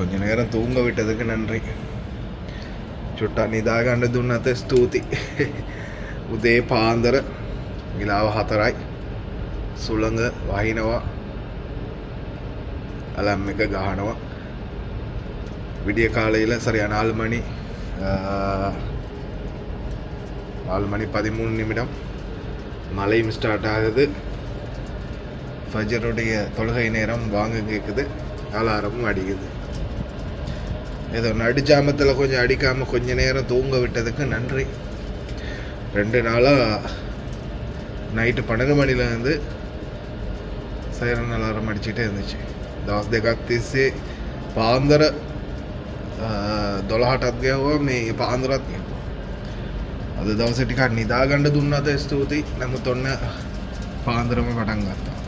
கொஞ்ச நேரம் தூங்க விட்டதுக்கு நன்றி. චුට්ටක් නිදා ගන්න දුන්නත් ස්තුතියි. උදේ පාන්දර විලාව 4යි. සුළඟ වහිනවා. அலாம் එක ගහනවා. விடிய காலையில் சரியான 4 மணி 13 நிமிடம் மழையும் ஸ்டார்ட் ஆகுது. ஃபஜருடைய தொழுகை நேரம் வாங்க கேட்குது. அலாரமும் அடிக்குது. ஏதோ நடுஜாமத்தில் கொஞ்சம் அடிக்காமல் கொஞ்ச நேரம் தூங்க விட்டதுக்கு நன்றி. 2 நாளாக நைட்டு 12 மணிலேருந்து சைரன் அலாரம் அடிச்சுட்டே இருந்துச்சு. දවස් දෙකක් තිස්සේ පාන්දර 12ටත් ගියවා මේ පාන්දරත් ගියා. අද දවසේ ටිකක් නිදා ගන්න දුන්නාද ස්තුතියි. නමුත් ඔන්න පාන්දරම පටන් ගත්තා.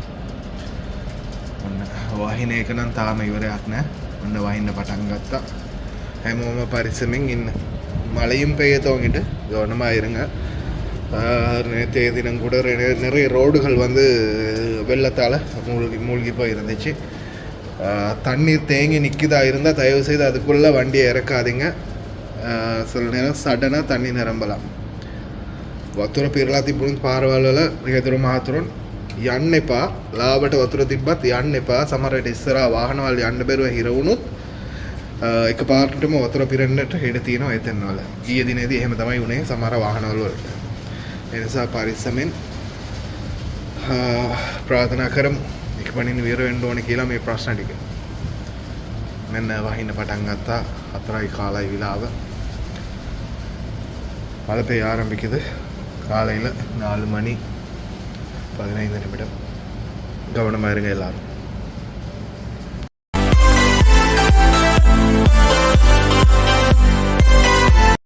ඔන්න වහින එක නම් තාම ඉවරයක් නැහැ. ඔන්න වහින්න පටන් ගත්තා. හැමෝම පරිස්සමෙන් ඉන්න. மழையும் பெய்ய துவங்கிட்டு கவனமாக இருங்க. நேற்றைய தினம் கூட நிறைய ரோடுகள் வந்து வெள்ளத்தால் மூழ்கி போய் இருந்துச்சு. தண்ணீர் தேங்கி நிற்கிதா இருந்தால் தயவுசெய்து அதுக்குள்ளே வண்டியை இறக்காதீங்க. சில நேரம் சடனாக தண்ணி நிரம்பலாம். වතුර පිරලා තිබුණත් පාරවල් වල රියදුර මහතුරුන් යන්න එපා. ලාවට වතුර තිබ්බත් යන්න එපා. සමහර විට ඉස්සරහා වාහනවල යන්න බැරුව හිර වුණොත් එකපාරටම වතුර පිරෙන්නට ඉඩ තියෙනවා එතන වල. ඊයේ දිනේදී එහෙම තමයි වුණේ සමහර වාහනවල වලට. ඒ නිසා පරිස්සමෙන් ප්‍රාර්ථනා කරමු. ඉක්මනින් විර වෙන්න ඕනේ කියලා මේ ප්‍රශ්න ටික. මෙන්න වහින්න පටන් ගත්තා. 4යි කාලයි විලාව. மழை பெய்ய ஆரம்பிக்குது. காலையில் 4 மணி 15 நிமிடம். கவனமாக இருங்க எல்லாரும்.